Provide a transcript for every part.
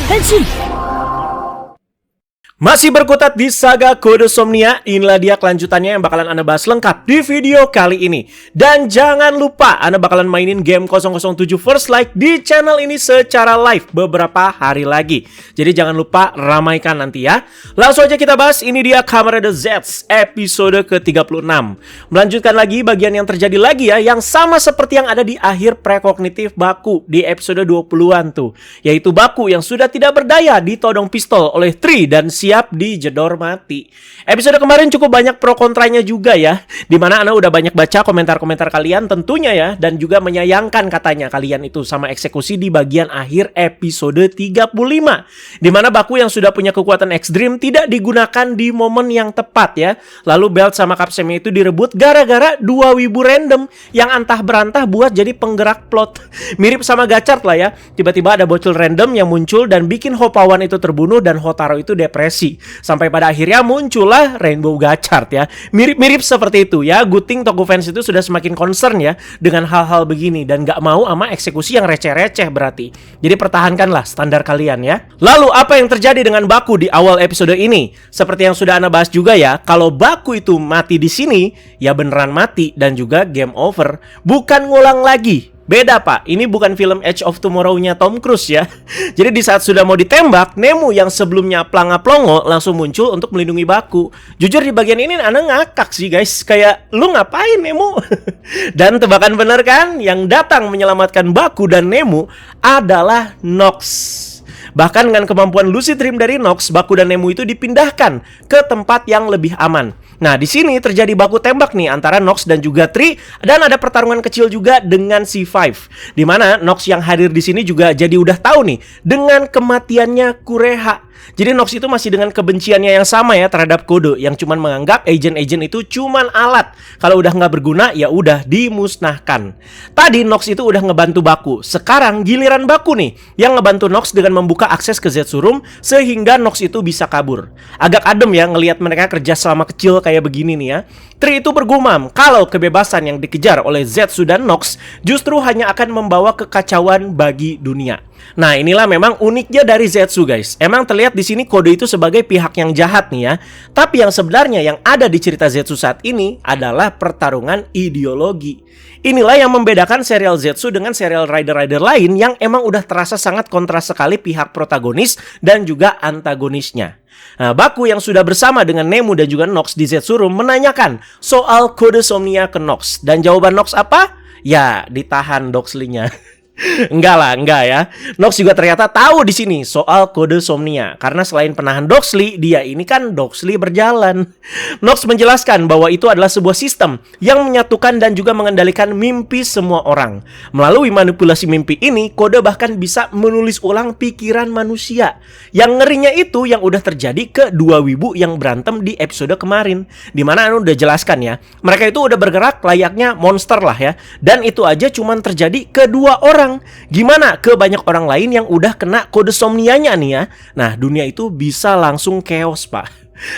Henshin! Masih berkutat di saga Kode Somnia, inilah dia kelanjutannya yang bakalan Anda bahas lengkap di video kali ini. Dan jangan lupa Anda bakalan mainin game 007 First Light di channel ini secara live beberapa hari lagi. Jadi jangan lupa ramaikan nanti ya. Langsung aja kita bahas, ini dia Kamen Rider Z episode ke-36. Melanjutkan lagi bagian yang terjadi lagi ya, yang sama seperti yang ada di akhir prekognitif Baku di episode 20-an tuh. Yaitu Baku yang sudah tidak berdaya ditodong pistol oleh Tri dan siap dijedor mati. Episode kemarin cukup banyak pro kontranya juga ya, dimana Ana udah banyak baca komentar-komentar kalian tentunya ya, dan juga menyayangkan katanya kalian itu sama eksekusi di bagian akhir episode 35, dimana Baku yang sudah punya kekuatan ekstrim tidak digunakan di momen yang tepat ya. Lalu belt sama kapsemnya itu direbut gara-gara dua wibu random yang antah berantah buat jadi penggerak plot. Mirip sama Gachard lah ya, tiba-tiba ada bocil random yang muncul dan bikin Hopawan itu terbunuh dan Hotaro itu depresi. Sampai pada akhirnya muncullah Rainbow Gachard ya. Mirip-mirip seperti itu ya. Good thing Toku fans itu sudah semakin concern ya dengan hal-hal begini dan gak mau sama eksekusi yang receh-receh berarti. Jadi pertahankanlah standar kalian ya. Lalu apa yang terjadi dengan Baku di awal episode ini? Seperti yang sudah Ana bahas juga ya, kalau Baku itu mati di sini ya beneran mati dan juga game over, bukan ngulang lagi. Beda pak, ini bukan film Edge of Tomorrow-nya Tom Cruise ya. Jadi di saat sudah mau ditembak, Nemu yang sebelumnya planga-plongo langsung muncul untuk melindungi Baku. Jujur di bagian ini Ana ngakak sih guys, kayak lu ngapain Nemu? Dan tebakan bener kan, yang datang menyelamatkan Baku dan Nemu adalah Nox. Bahkan dengan kemampuan Lucid Dream dari Nox, Baku dan Nemu itu dipindahkan ke tempat yang lebih aman. Nah, di sini terjadi baku tembak nih antara Nox dan juga Tri, dan ada pertarungan kecil juga dengan C5. Di mana Nox yang hadir di sini juga jadi udah tahu nih dengan kematiannya Kureha. Jadi Nox itu masih dengan kebenciannya yang sama ya terhadap Kode, yang cuman menganggap agent-agent itu cuman alat. Kalau udah nggak berguna ya udah dimusnahkan. Tadi Nox itu udah ngebantu Baku. Sekarang giliran Baku nih yang ngebantu Nox dengan membuka akses ke Zetsurum sehingga Nox itu bisa kabur. Agak adem ya ngelihat mereka kerja selama kecil kayak begini nih ya. Tri itu bergumam kalau kebebasan yang dikejar oleh Zetsu dan Nox justru hanya akan membawa kekacauan bagi dunia. Nah, inilah memang uniknya dari Zetsu guys. Emang terlihat di sini Kode itu sebagai pihak yang jahat nih ya. Tapi yang sebenarnya yang ada di cerita Zetsu saat ini adalah pertarungan ideologi. Inilah yang membedakan serial Zetsu dengan serial rider-rider lain yang emang udah terasa sangat kontras sekali pihak protagonis dan juga antagonisnya. Nah, Baku yang sudah bersama dengan Nemu dan juga Nox di Zetsurum menanyakan soal Kode Somnia ke Nox. Dan jawaban Nox apa? Ya, ditahan Doxley-nya. Enggak ya. Nox juga ternyata tahu di sini soal Kode Somnia karena selain penahan Doxley, dia ini kan Doxley berjalan. Nox menjelaskan bahwa itu adalah sebuah sistem yang menyatukan dan juga mengendalikan mimpi semua orang. Melalui manipulasi mimpi ini, Kode bahkan bisa menulis ulang pikiran manusia. Yang ngerinya itu yang udah terjadi ke dua wibu yang berantem di episode kemarin, dimana Anu udah jelaskan ya, mereka itu udah bergerak layaknya monster lah ya. Dan itu aja cuman terjadi ke dua orang. Gimana ke banyak orang lain yang udah kena Kode Somnianya nih ya. Nah, dunia itu bisa langsung chaos pak.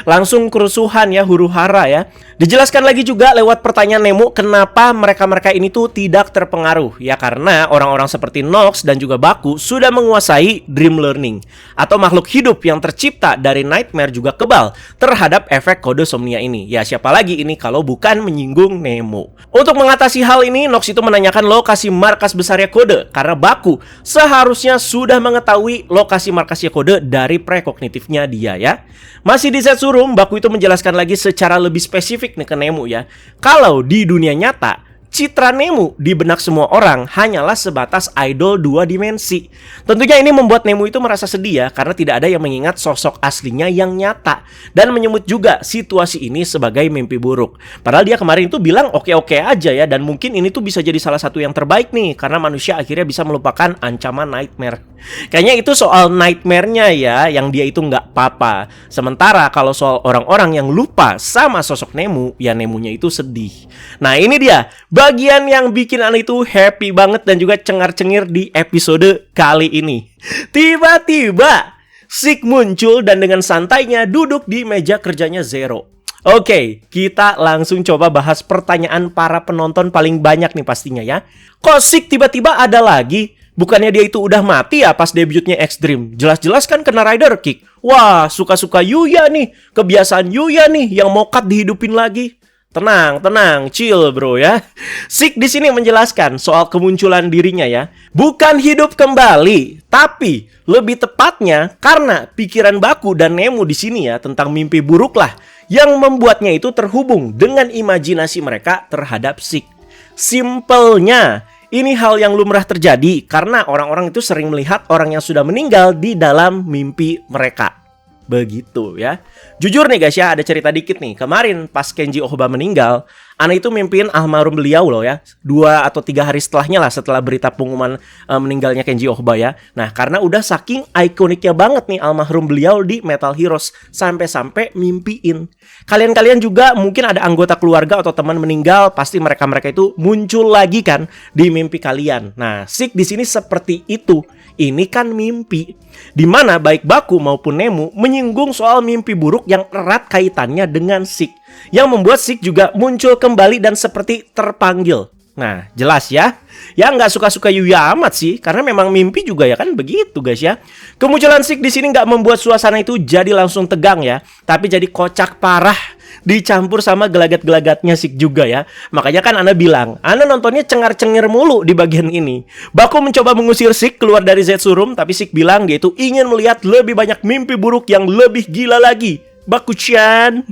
Langsung kerusuhan ya, huru-hara ya. Dijelaskan lagi juga lewat pertanyaan Nemu kenapa mereka-mereka ini tuh tidak terpengaruh. Ya karena orang-orang seperti Nox dan juga Baku sudah menguasai Dream Learning, atau makhluk hidup yang tercipta dari Nightmare juga kebal terhadap efek Kode Somnia ini. Ya siapa lagi ini kalau bukan menyinggung Nemu. Untuk mengatasi hal ini, Nox itu menanyakan lokasi markas besarnya Kode, karena Baku seharusnya sudah mengetahui lokasi markasnya Kode dari prekognitifnya dia ya. Masih di Zetsurum, Baku itu menjelaskan lagi secara lebih spesifik nih ke Nemu ya. Kalau di dunia nyata, citra Nemu di benak semua orang hanyalah sebatas idol dua dimensi. Tentunya ini membuat Nemu itu merasa sedih ya, karena tidak ada yang mengingat sosok aslinya yang nyata. Dan menyebut juga situasi ini sebagai mimpi buruk. Padahal dia kemarin itu bilang oke-oke aja ya, dan mungkin ini tuh bisa jadi salah satu yang terbaik nih, karena manusia akhirnya bisa melupakan ancaman Nightmare. Kayaknya itu soal Nightmare-nya ya, yang dia itu nggak apa-apa. Sementara kalau soal orang-orang yang lupa sama sosok Nemu, ya Nemunya itu sedih. Nah ini dia bagian yang bikin Ana itu happy banget dan juga cengar-cengir di episode kali ini. Tiba-tiba Sik muncul dan dengan santainya duduk di meja kerjanya Zero. Oke, kita langsung coba bahas pertanyaan para penonton paling banyak nih pastinya ya. Kok Sik tiba-tiba ada lagi? Bukannya dia itu udah mati ya pas debutnya X-Dream? Jelas-jelas kan kena Rider Kick. Wah, suka-suka Yuya nih. Kebiasaan Yuya nih yang mau cut dihidupin lagi. Tenang, chill bro ya. Zeke di sini menjelaskan soal kemunculan dirinya ya. Bukan hidup kembali, tapi lebih tepatnya karena pikiran Baku dan Nemu di sini ya tentang mimpi buruk lah yang membuatnya itu terhubung dengan imajinasi mereka terhadap Zeke. Simpelnya, ini hal yang lumrah terjadi karena orang-orang itu sering melihat orang yang sudah meninggal di dalam mimpi mereka. Begitu ya. Jujur nih guys ya, ada cerita dikit nih. Kemarin pas Kenji Ohba meninggal, Ana itu mimpiin almarhum beliau loh ya. 2 atau 3 hari setelahnya lah, setelah berita pengumuman meninggalnya Kenji Ohba ya. Nah, karena udah saking ikoniknya banget nih almarhum beliau di Metal Heroes, sampai-sampai mimpiin. Kalian-kalian juga mungkin ada anggota keluarga atau teman meninggal, pasti mereka-mereka itu muncul lagi kan di mimpi kalian. Nah, Zeke di sini seperti itu. Ini kan mimpi, di mana baik Baku maupun Nemu menyinggung soal mimpi buruk yang erat kaitannya dengan Zeke, yang membuat Zeke juga muncul kembali dan seperti terpanggil. Nah, jelas ya. Ya nggak suka-suka Yuya amat sih, karena memang mimpi juga ya kan begitu guys ya. Kemunculan Zeke di sini nggak membuat suasana itu jadi langsung tegang ya, tapi jadi kocak parah. Dicampur sama gelagat-gelagatnya Zeke juga ya. Makanya kan Ana bilang, Ana nontonnya cengar-cengir mulu di bagian ini. Baku mencoba mengusir Zeke keluar dari Zetsurum, tapi Zeke bilang dia itu ingin melihat lebih banyak mimpi buruk yang lebih gila lagi. Baku-chan.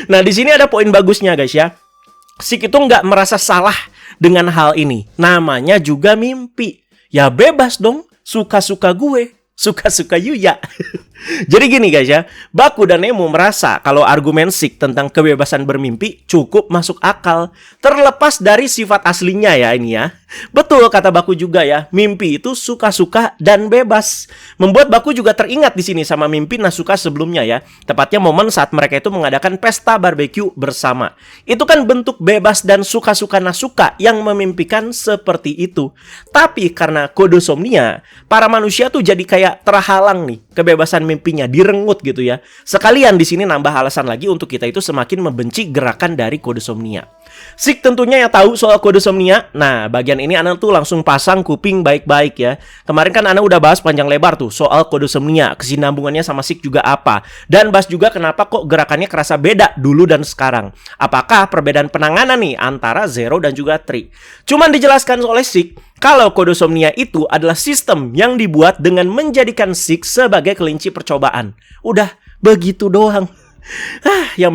Nah, di sini ada poin bagusnya guys ya. Zeke itu nggak merasa salah dengan hal ini. Namanya juga mimpi. Ya bebas dong, suka-suka gue, suka-suka Yuya. Jadi gini guys ya, Baku dan Nemu merasa kalau argumen Zeke tentang kebebasan bermimpi cukup masuk akal, terlepas dari sifat aslinya ya ini ya. Betul kata Baku juga ya, mimpi itu suka-suka dan bebas. Membuat Baku juga teringat di sini sama mimpi Nasuka sebelumnya ya. Tepatnya momen saat mereka itu mengadakan pesta barbeque bersama. Itu kan bentuk bebas dan suka-suka Nasuka yang memimpikan seperti itu. Tapi karena kodosomnia, para manusia tuh jadi kayak terhalang nih kebebasan mimpinya, direnggut gitu ya. Sekalian di sini nambah alasan lagi untuk kita itu semakin membenci gerakan dari kodosomnia. Zeke tentunya yang tahu soal kodosomnia. Nah, bagian ini Ana tuh langsung pasang kuping baik-baik ya. Kemarin kan Ana udah bahas panjang lebar tuh soal kodosomnia, kesinambungannya sama Zeke juga apa. Dan bahas juga kenapa kok gerakannya kerasa beda dulu dan sekarang. Apakah perbedaan penanganan nih antara Zero dan juga Tri. Cuman dijelaskan oleh Zeke kalau kodosomnia itu adalah sistem yang dibuat dengan menjadikan Zeke sebagai kelinci percobaan. Udah begitu doang. Yang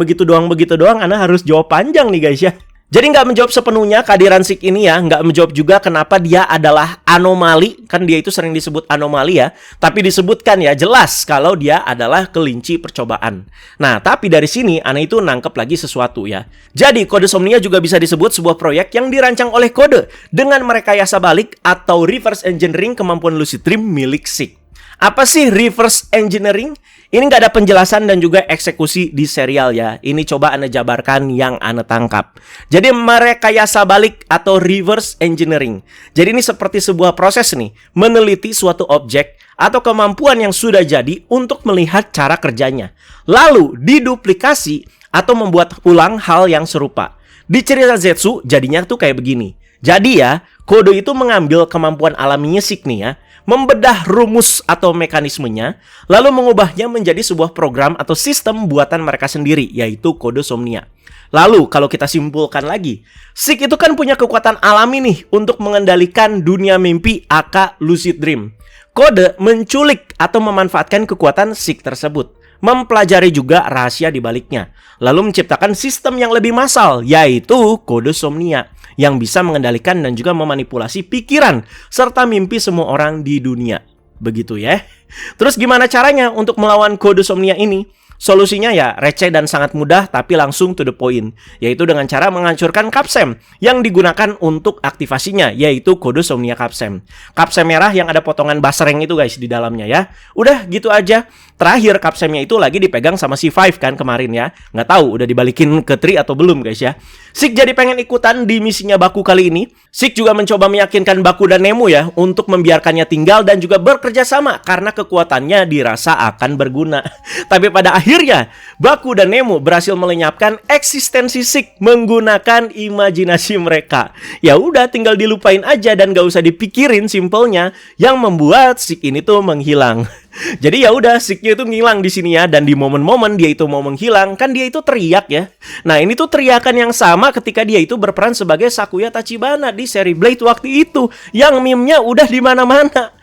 begitu doang Ana harus jawab panjang nih guys ya. Jadi nggak menjawab sepenuhnya kehadiran Zeke ini ya. Nggak menjawab juga kenapa dia adalah anomali. Kan dia itu sering disebut anomali ya. Tapi disebutkan ya jelas kalau dia adalah kelinci percobaan. Nah, tapi dari sini Ana itu nangkep lagi sesuatu ya. Jadi kodosomnia juga bisa disebut sebuah proyek yang dirancang oleh kode dengan merekayasa balik atau reverse engineering kemampuan lucid dream milik Zeke. Apa sih reverse engineering? Ini nggak ada penjelasan dan juga eksekusi di serial ya. Ini coba Ana jabarkan yang Ana tangkap. Jadi merekayasa balik atau reverse engineering. Jadi ini seperti sebuah proses nih, meneliti suatu objek atau kemampuan yang sudah jadi untuk melihat cara kerjanya. Lalu diduplikasi atau membuat ulang hal yang serupa. Di cerita Zetsu jadinya tuh kayak begini. Jadi ya, kode itu mengambil kemampuan alaminya Zeke nih ya, membedah rumus atau mekanismenya, lalu mengubahnya menjadi sebuah program atau sistem buatan mereka sendiri, yaitu kodosomnia. Lalu kalau kita simpulkan lagi, Zeke itu kan punya kekuatan alami nih untuk mengendalikan dunia mimpi aka lucid dream. Kode menculik atau memanfaatkan kekuatan Zeke tersebut, mempelajari juga rahasia di baliknya, lalu menciptakan sistem yang lebih massal, yaitu kodosomnia, yang bisa mengendalikan dan juga memanipulasi pikiran serta mimpi semua orang di dunia. Begitu ya. Terus gimana caranya untuk melawan kodosomnia ini? Solusinya ya receh dan sangat mudah tapi langsung to the point, yaitu dengan cara menghancurkan kapsem yang digunakan untuk aktivasinya, yaitu kodosomnia kapsem. Kapsem merah yang ada potongan basreng itu guys di dalamnya ya. Udah gitu aja. Terakhir kapsemnya itu lagi dipegang sama si Five kan kemarin ya. Nggak tahu udah dibalikin ke Tri atau belum guys ya. Zeke jadi pengen ikutan di misinya Baku kali ini. Zeke juga mencoba meyakinkan Baku dan Nemu ya untuk membiarkannya tinggal dan juga bekerja sama karena kekuatannya dirasa akan berguna. Tapi pada akhirnya akhirnya Baku dan Nemo berhasil melenyapkan eksistensi Zeke menggunakan imajinasi mereka. Ya udah, tinggal dilupain aja dan gak usah dipikirin simpelnya yang membuat Zeke ini tuh menghilang. Jadi ya udah, Zeke-nya itu ngilang di sini ya, dan di momen-momen dia itu mau menghilang kan dia itu teriak ya. Nah, ini tuh teriakan yang sama ketika dia itu berperan sebagai Sakuya Tachibana di seri Blade waktu itu, yang meme-nya udah di mana-mana.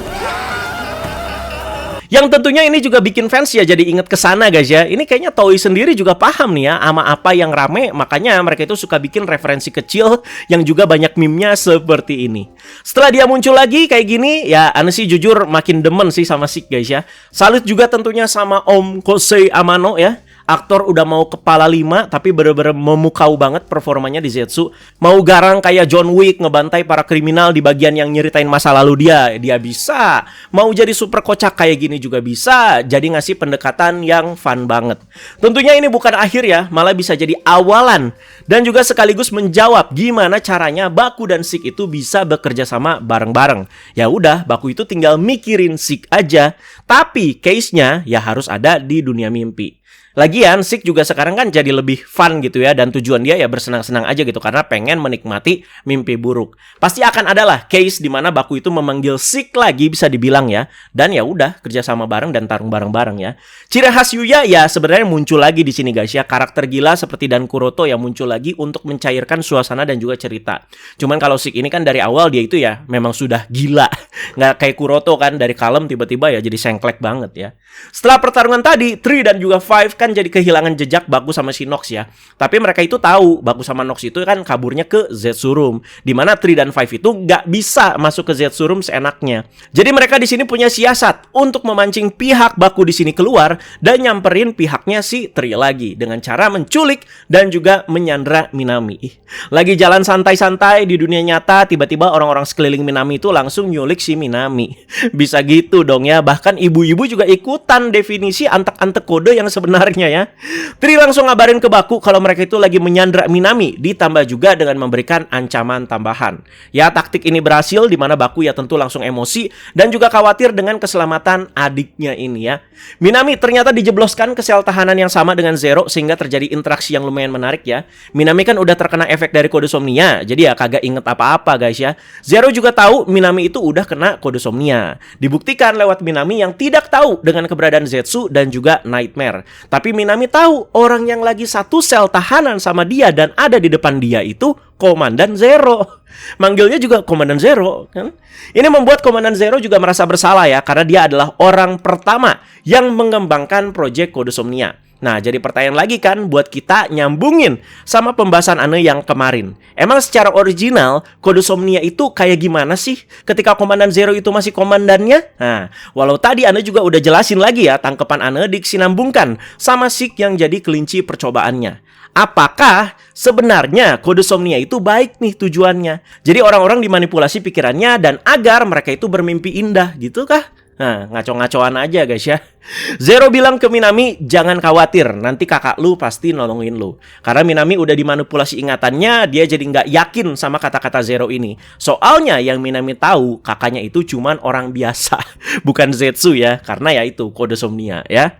Yang tentunya ini juga bikin fans ya jadi inget kesana guys ya. Ini kayaknya Toei sendiri juga paham nih ya sama apa yang rame, makanya mereka itu suka bikin referensi kecil yang juga banyak meme-nya seperti ini. Setelah dia muncul lagi kayak gini, ya Ane sih jujur makin demen sih sama Zeke guys ya. Salut juga tentunya sama Om Kosei Amano ya. Aktor udah mau kepala 5 tapi bener-bener memukau banget performanya di Zetsu. Mau garang kayak John Wick ngebantai para kriminal di bagian yang nyeritain masa lalu dia bisa. Mau jadi super kocak kayak gini juga bisa. Jadi ngasih pendekatan yang fun banget. Tentunya ini bukan akhir ya, malah bisa jadi awalan dan juga sekaligus menjawab gimana caranya Baku dan Zeke itu bisa bekerja sama bareng-bareng. Ya udah, Baku itu tinggal mikirin Zeke aja, tapi case-nya ya harus ada di dunia mimpi. Lagian Zeke juga sekarang kan jadi lebih fun gitu ya, dan tujuan dia ya bersenang-senang aja gitu karena pengen menikmati mimpi buruk. Pasti akan adalah case di mana Baku itu memanggil Zeke lagi bisa dibilang ya, dan ya udah kerja sama bareng dan tarung bareng-bareng ya. Ciri khas Yuya ya sebenarnya muncul lagi di sini guys ya, karakter gila seperti Dan Kuroto yang muncul lagi untuk mencairkan suasana dan juga cerita. Cuman kalau Zeke ini kan dari awal dia itu ya memang sudah gila, nggak kayak Kuroto kan dari kalem tiba-tiba ya jadi sengklek banget ya. Setelah pertarungan tadi, 3 dan juga 5 kan jadi kehilangan jejak Baku sama si Nox ya. Tapi mereka itu tahu Baku sama Nox itu kan kaburnya ke Zetsu Room, dimana 3 dan 5 itu nggak bisa masuk ke Zetsu Room seenaknya. Jadi mereka di sini punya siasat untuk memancing pihak Baku di sini keluar dan nyamperin pihaknya si 3 lagi dengan cara menculik dan juga menyandra Minami. Lagi jalan santai-santai di dunia nyata, tiba-tiba orang-orang sekeliling Minami itu langsung nyulik si Minami. Bisa gitu dong ya. Bahkan ibu-ibu juga ikutan definisi antek-antek kode yang sebenarnya ya. Tri langsung ngabarin ke Baku kalau mereka itu lagi menyandra Minami, ditambah juga dengan memberikan ancaman tambahan. Ya, taktik ini berhasil di mana Baku ya tentu langsung emosi dan juga khawatir dengan keselamatan adiknya ini ya. Minami ternyata dijebloskan ke sel tahanan yang sama dengan Zero sehingga terjadi interaksi yang lumayan menarik ya. Minami kan udah terkena efek dari kode somnia, jadi ya kagak inget apa-apa guys ya. Zero juga tahu Minami itu udah kena kode somnia. Dibuktikan lewat Minami yang tidak tahu dengan keberadaan Zetsu dan juga Nightmare. Tapi Minami tahu orang yang lagi satu sel tahanan sama dia dan ada di depan dia itu Komandan Zero. Manggilnya juga Komandan Zero kan. Ini membuat Komandan Zero juga merasa bersalah ya, karena dia adalah orang pertama yang mengembangkan proyek kode somnia. Nah, jadi pertanyaan lagi kan buat kita nyambungin sama pembahasan Ane yang kemarin. Emang secara original kode somnia itu kayak gimana sih ketika Komandan Zero itu masih komandannya? Nah, walau tadi Ane juga udah jelasin lagi ya, tangkepan Ane disinambungkan sama Zeke yang jadi kelinci percobaannya. Apakah sebenarnya kode somnia itu baik nih tujuannya? Jadi orang-orang dimanipulasi pikirannya dan agar mereka itu bermimpi indah gitu kah? Nah, ngaco-ngacoan aja guys ya. Zero bilang ke Minami, jangan khawatir, nanti kakak lu pasti nolongin lu. Karena Minami udah dimanipulasi ingatannya, dia jadi nggak yakin sama kata-kata Zero ini. Soalnya yang Minami tahu, kakaknya itu cuman orang biasa, bukan Zetsu ya. Karena ya itu, kode somnia ya.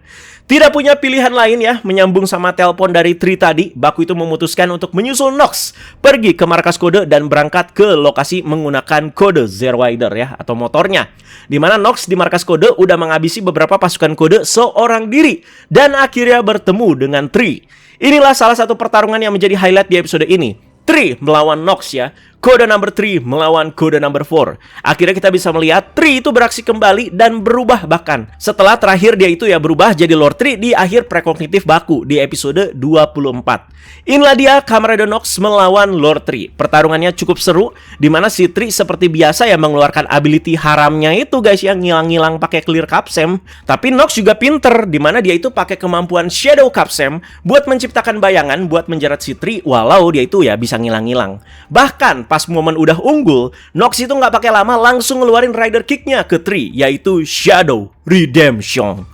Tidak punya pilihan lain ya, menyambung sama telepon dari Tri tadi, Baku itu memutuskan untuk menyusul Nox pergi ke markas kode dan berangkat ke lokasi menggunakan kode Zero Rider ya, atau motornya. Dimana Nox di markas kode udah menghabisi beberapa pasukan kode seorang diri dan akhirnya bertemu dengan Tri. Inilah salah satu pertarungan yang menjadi highlight di episode ini. Tri melawan Nox ya. Kode number 3 melawan kode number 4. Akhirnya kita bisa melihat Tri itu beraksi kembali dan berubah bahkan. Setelah terakhir dia itu ya berubah jadi Lord Tri di akhir prekognitif Baku di episode 24. Inilah dia Kamen Rider Nox melawan Lord Tri. Pertarungannya cukup seru, dimana si Tri seperti biasa ya mengeluarkan ability haramnya itu guys yang ngilang-ngilang pakai clear capsem. Tapi Nox juga pinter, dimana dia itu pakai kemampuan shadow capsem buat menciptakan bayangan buat menjerat si Tri walau dia itu ya bisa ngilang-ngilang. Bahkan pas momen udah unggul, Nox itu nggak pakai lama langsung ngeluarin rider kicknya ke Tri, yaitu Shadow Redemption.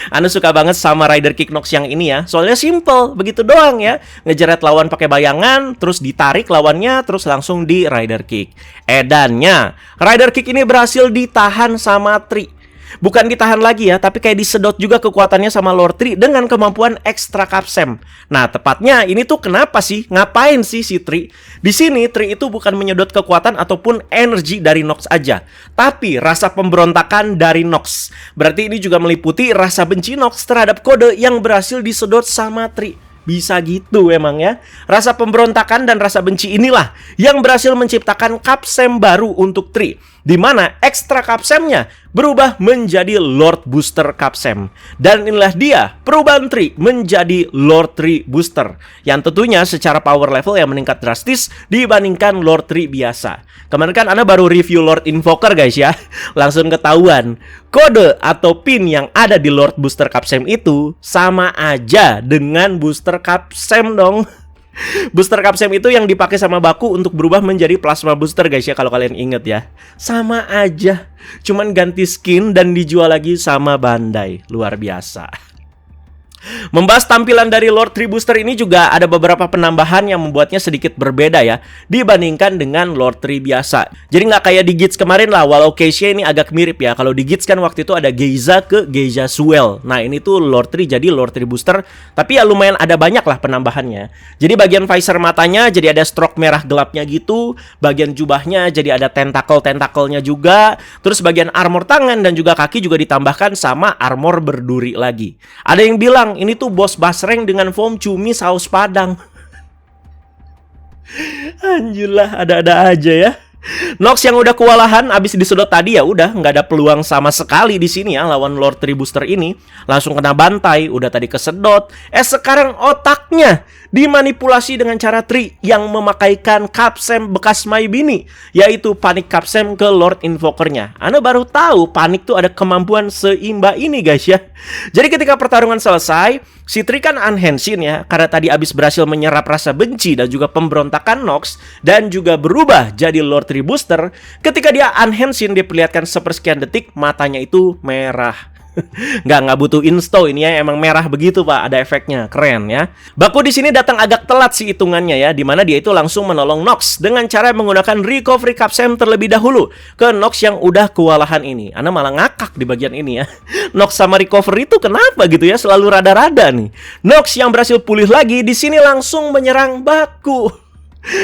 Anda suka banget sama rider kick Nox yang ini ya, soalnya simple, begitu doang ya. Ngejeret lawan pakai bayangan, terus ditarik lawannya, terus langsung di rider kick. Edannya, rider kick ini berhasil ditahan sama Tri. Bukan ditahan lagi ya, tapi kayak disedot juga kekuatannya sama Lord Tree dengan kemampuan ekstra Capsem. Nah, tepatnya ini tuh kenapa sih? Ngapain sih si Tree? Di sini Tree itu bukan menyedot kekuatan ataupun energi dari Nox aja, tapi rasa pemberontakan dari Nox. Berarti ini juga meliputi rasa benci Nox terhadap kode yang berhasil disedot sama Tree. Bisa gitu emang ya. Rasa pemberontakan dan rasa benci inilah yang berhasil menciptakan Capsem baru untuk Tree, di mana ekstra Capsemnya berubah menjadi Lord Booster Capsem. Dan inilah dia perubahan Tree menjadi Lord Tree Booster, yang tentunya secara power level yang meningkat drastis dibandingkan Lord Tree biasa. Kemarin kan Ana baru review Lord Invoker guys ya. Langsung ketahuan kode atau pin yang ada di Lord Booster Capsem itu sama aja dengan Booster Capsem dong. Booster Capsem itu yang dipakai sama Baku untuk berubah menjadi Plasma Booster guys ya, kalau kalian inget ya. Sama aja, cuman ganti skin dan dijual lagi sama Bandai. Luar biasa. Membahas tampilan dari Lord Tree Booster ini juga ada beberapa penambahan yang membuatnya sedikit berbeda ya dibandingkan dengan Lord Tree biasa. Jadi nggak kayak di Gits kemarin lah, walau case-nya ini agak mirip ya. Kalau di Gits kan waktu itu ada Geyza ke Geyza Swell. Nah ini tuh Lord Tree jadi Lord Tree Booster, tapi ya lumayan ada banyak lah penambahannya. Jadi bagian visor matanya jadi ada stroke merah gelapnya gitu, bagian jubahnya jadi ada tentakel-tentakelnya juga, terus bagian armor tangan dan juga kaki juga ditambahkan sama armor berduri lagi. Ada yang bilang ini tuh bos basreng dengan foam cumi saus padang. Anjir lah, ada-ada aja ya. Nox yang udah kewalahan abis disedot tadi ya udah nggak ada peluang sama sekali di sini ya lawan Lord Tree Booster ini. Langsung kena bantai, udah tadi kesedot. Sekarang otaknya dimanipulasi dengan cara Tree yang memakaikan Capsem bekas My Bini, yaitu Panik Capsem ke Lord Invokernya. Ana baru tahu Panik tuh ada kemampuan seimba ini guys ya. Jadi ketika pertarungan selesai, si Tree kan unhenshin ya, karena tadi abis berhasil menyerap rasa benci dan juga pemberontakan Nox, dan juga berubah jadi Lord Tree Booster. Ketika dia unhenshin, diperlihatkan sepersekian detik matanya itu merah. nggak butuh insto ini ya, emang merah begitu pak, ada efeknya, keren ya. Baku di sini datang agak telat sih hitungannya ya, dimana dia itu langsung menolong Nox dengan cara menggunakan recovery Capsem terlebih dahulu ke Nox yang udah kewalahan ini. Ana malah ngakak di bagian ini ya. Nox sama recovery itu kenapa gitu ya, selalu rada-rada nih. Nox yang berhasil pulih lagi di sini langsung menyerang Baku.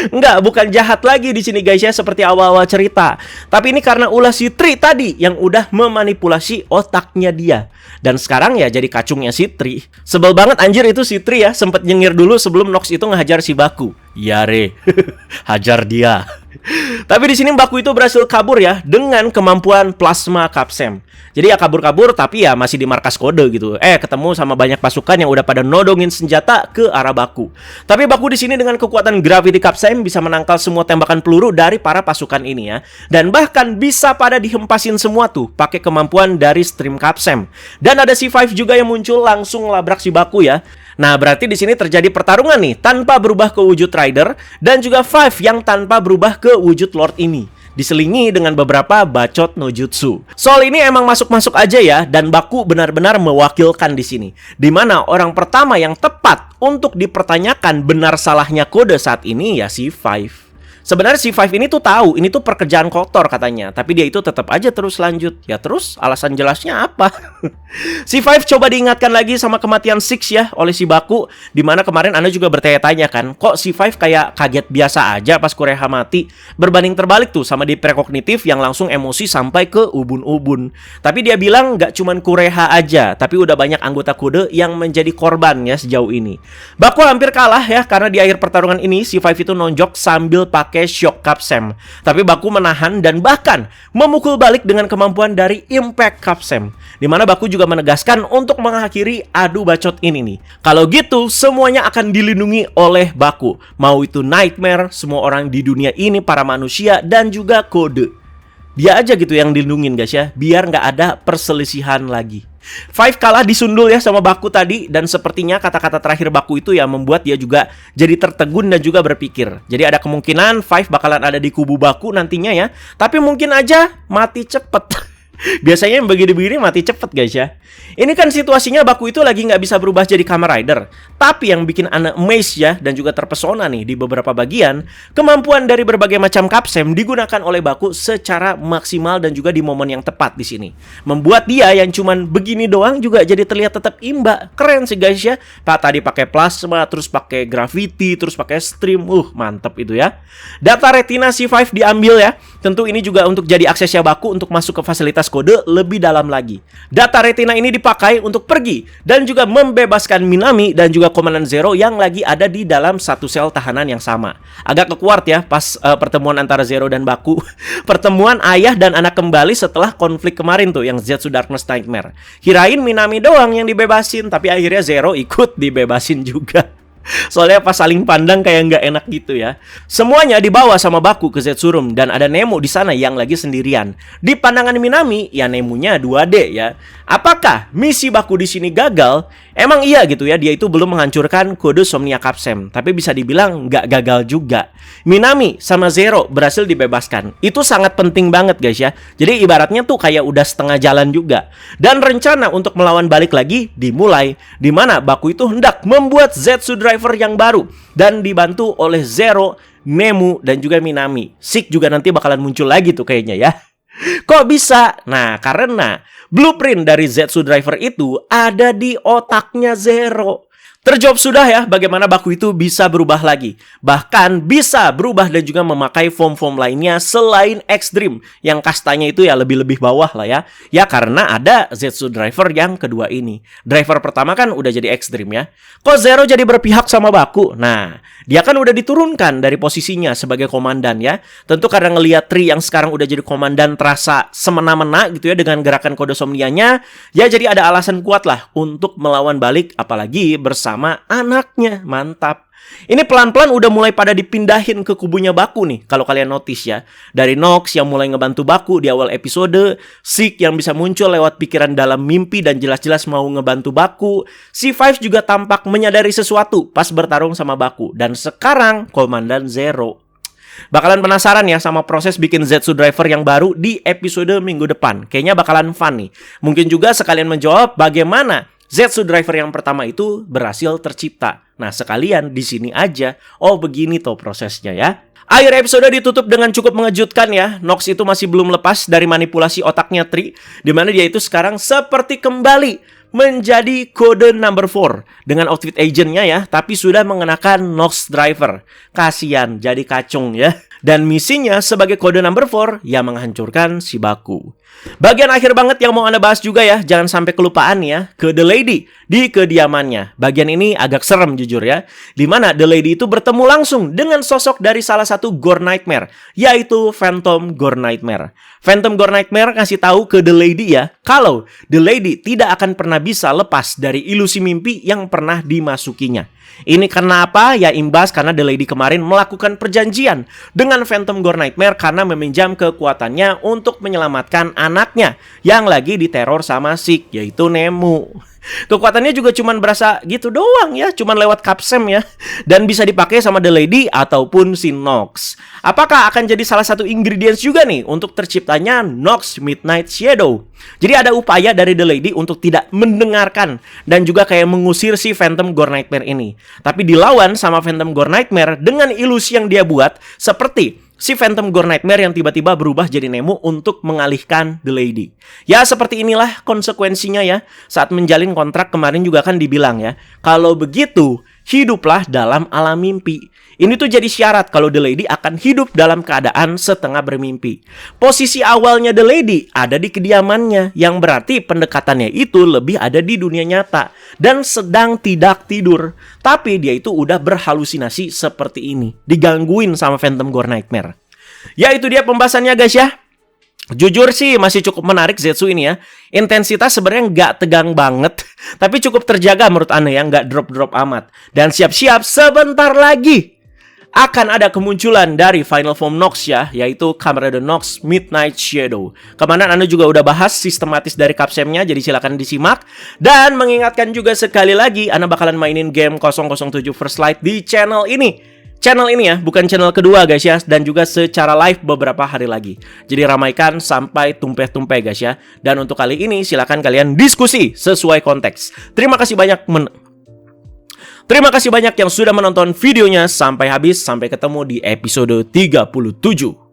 Enggak, bukan jahat lagi di sini guys ya seperti awal-awal cerita. Tapi ini karena ulah si Tree tadi yang udah memanipulasi otaknya dia. Dan sekarang ya jadi kacungnya si Tree. Sebel banget anjir itu si Tree ya, sempet nyengir dulu sebelum Nox itu ngehajar si Baku. Ya re, hajar dia. Tapi di sini Baku itu berhasil kabur ya dengan kemampuan Plasma Capsem. Jadi ya kabur-kabur tapi ya masih di markas kode gitu. Ketemu sama banyak pasukan yang udah pada nodongin senjata ke arah Baku. Tapi Baku di sini dengan kekuatan Gravity Capsem bisa menangkal semua tembakan peluru dari para pasukan ini ya. Dan bahkan bisa pada dihempasin semua tuh pakai kemampuan dari Stream Capsem. Dan ada C5 juga yang muncul langsung labrak si Baku ya. Nah, berarti di sini terjadi pertarungan nih tanpa berubah ke wujud Rider dan juga Five yang tanpa berubah ke wujud Lord ini. Diselingi dengan beberapa bacot no jutsu. Soal ini emang masuk-masuk aja ya, dan Baku benar-benar mewakilkan di sini. Dimana orang pertama yang tepat untuk dipertanyakan benar salahnya kode saat ini ya si Five. Sebenarnya si Five ini tuh tahu ini tuh pekerjaan kotor katanya, tapi dia itu tetap aja terus lanjut. Ya terus alasan jelasnya apa? Si Five coba diingatkan lagi sama kematian Six ya oleh si Baku, dimana kemarin Anda juga bertanya-tanya kan, kok si Five kayak kaget biasa aja pas Kureha mati. Berbanding terbalik tuh sama di prekognitif yang langsung emosi sampai ke ubun-ubun. Tapi dia bilang nggak cuman Kureha aja, tapi udah banyak anggota kode yang menjadi korban ya sejauh ini. Baku hampir kalah ya, karena di akhir pertarungan ini si Five itu nonjok sambil pakai Shock Capsem. Tapi Baku menahan dan bahkan memukul balik dengan kemampuan dari Impact Capsem, dimana Baku juga menegaskan untuk mengakhiri adu bacot ini nih. Kalau gitu semuanya akan dilindungi oleh Baku. Mau itu Nightmare, semua orang di dunia ini, para manusia, dan juga kode. Dia aja gitu yang dilindungin guys ya, biar nggak ada perselisihan lagi. Five kalah disundul ya sama Baku tadi, dan sepertinya kata-kata terakhir Baku itu ya membuat dia juga jadi tertegun dan juga berpikir. Jadi ada kemungkinan Five bakalan ada di kubu Baku nantinya ya, tapi mungkin aja mati cepet. Biasanya yang begini-begini mati cepet guys ya. Ini kan situasinya Baku itu lagi nggak bisa berubah jadi Kamen Rider. Tapi yang bikin Ana amazed ya dan juga terpesona nih di beberapa bagian, kemampuan dari berbagai macam Capsem digunakan oleh Baku secara maksimal dan juga di momen yang tepat di sini. Membuat dia yang cuman begini doang juga jadi terlihat tetap imba. Keren sih guys ya. Pak tadi pakai plasma, terus pakai gravity, terus pakai stream. Mantep itu ya. Data retina C5 diambil ya. Tentu ini juga untuk jadi aksesnya Baku untuk masuk ke fasilitas kode lebih dalam lagi. Data retina ini dipakai untuk pergi dan juga membebaskan Minami dan juga Komandan Zero yang lagi ada di dalam satu sel tahanan yang sama. Agak kekuat ya pas pertemuan antara Zero dan Baku. Pertemuan ayah dan anak kembali setelah konflik kemarin tuh yang Zetsu Darkness Nightmare. Kirain Minami doang yang dibebasin, tapi akhirnya Zero ikut dibebasin juga. Soalnya pas saling pandang kayak nggak enak gitu ya. Semuanya dibawa sama Baku ke Zetsurum dan ada Nemo di sana yang lagi sendirian. Di pandangan Minami, ya Nemunya 2D ya. Apakah misi Baku di sini gagal? Emang iya gitu ya, dia itu belum menghancurkan kode Somnia Capsem, tapi bisa dibilang nggak gagal juga. Minami sama Zero berhasil dibebaskan. Itu sangat penting banget guys ya. Jadi ibaratnya tuh kayak udah setengah jalan juga. Dan rencana untuk melawan balik lagi dimulai, di mana Baku itu hendak membuat Zetsu Driver yang baru dan dibantu oleh Zero, Nemu, dan juga Minami. Sick juga nanti bakalan muncul lagi tuh kayaknya ya. Kok bisa? Nah, karena blueprint dari Zetsu Driver itu ada di otaknya Zero. Terjawab sudah ya bagaimana Baku itu bisa berubah lagi. Bahkan bisa berubah dan juga memakai form-form lainnya selain X-Dream. Yang kastanya itu ya lebih-lebih bawah lah ya. Ya karena ada Zetsu Driver yang kedua ini. Driver pertama kan udah jadi X-Dream ya. Kok Zero jadi berpihak sama Baku? Nah, dia kan udah diturunkan dari posisinya sebagai komandan ya. Tentu karena ngelihat Tri yang sekarang udah jadi komandan terasa semena-mena gitu ya dengan gerakan kode Somnianya. Ya jadi ada alasan kuat lah untuk melawan balik apalagi bersama anaknya. Mantap. Ini pelan-pelan udah mulai pada dipindahin ke kubunya Baku nih. Kalau kalian notice ya. Dari Nox yang mulai ngebantu Baku di awal episode, Sick yang bisa muncul lewat pikiran dalam mimpi dan jelas-jelas mau ngebantu Baku, C5 juga tampak menyadari sesuatu pas bertarung sama Baku. Dan sekarang Komandan Zero. Bakalan penasaran ya sama proses bikin Zetsu Driver yang baru di episode minggu depan. Kayaknya bakalan fun nih. Mungkin juga sekalian menjawab bagaimana Zetsu Driver yang pertama itu berhasil tercipta. Nah, sekalian di sini aja. Oh, begini tuh prosesnya ya. Akhir episode ditutup dengan cukup mengejutkan ya. Nox itu masih belum lepas dari manipulasi otaknya Tri, di mana dia itu sekarang seperti kembali menjadi kode number 4 dengan outfit agentnya ya, tapi sudah mengenakan Nox Driver. Kasian, jadi kacung ya. Dan misinya sebagai kode number 4 yang menghancurkan si Baku. Bagian akhir banget yang mau Anda bahas juga ya, jangan sampai kelupaan ya, ke The Lady di kediamannya. Bagian ini agak serem jujur ya, dimana The Lady itu bertemu langsung dengan sosok dari salah satu Gore Nightmare, yaitu Phantom Gore Nightmare. Phantom Gore Nightmare ngasih tahu ke The Lady ya, kalau The Lady tidak akan pernah bisa lepas dari ilusi mimpi yang pernah dimasukinya. Ini kenapa? Ya imbas karena The Lady kemarin melakukan perjanjian dengan Phantom Gore Nightmare karena meminjam kekuatannya untuk menyelamatkan anaknya yang lagi diteror sama Sick, yaitu Nemu. Kekuatannya juga cuman berasa gitu doang ya, cuman lewat Capsem ya. Dan bisa dipakai sama The Lady ataupun si Nox. Apakah akan jadi salah satu ingredients juga nih untuk terciptanya Nox Midnight Shadow? Jadi ada upaya dari The Lady untuk tidak mendengarkan dan juga kayak mengusir si Phantom Gore Nightmare ini. Tapi dilawan sama Phantom Gore Nightmare dengan ilusi yang dia buat, seperti si Phantom Gore Nightmare yang tiba-tiba berubah jadi Nemo untuk mengalihkan The Lady. Ya seperti inilah konsekuensinya ya. Saat menjalin kontrak kemarin juga kan dibilang ya, kalau begitu hiduplah dalam alam mimpi. Ini tuh jadi syarat kalau The Lady akan hidup dalam keadaan setengah bermimpi. Posisi awalnya The Lady ada di kediamannya, yang berarti pendekatannya itu lebih ada di dunia nyata dan sedang tidak tidur. Tapi dia itu udah berhalusinasi seperti ini, digangguin sama Phantom Gore Nightmare. Ya itu dia pembahasannya guys ya. Jujur sih masih cukup menarik Zetsu ini ya. Intensitas sebenarnya nggak tegang banget, tapi cukup terjaga menurut Anda ya, nggak drop-drop amat. Dan siap-siap sebentar lagi akan ada kemunculan dari final form Nox ya, yaitu Kamen Rider Nox Midnight Shadow. Kemarin Anda juga udah bahas sistematis dari Capsemnya, jadi silakan disimak. Dan mengingatkan juga sekali lagi, Anda bakalan mainin game 007 First Light di channel ini. channel ini ya, bukan channel kedua guys ya, dan juga secara live beberapa hari lagi. Jadi ramaikan sampai tumpeh-tumpeh guys ya. Dan untuk kali ini silakan kalian diskusi sesuai konteks. Terima kasih banyak yang sudah menonton videonya sampai habis. Sampai ketemu di episode 37.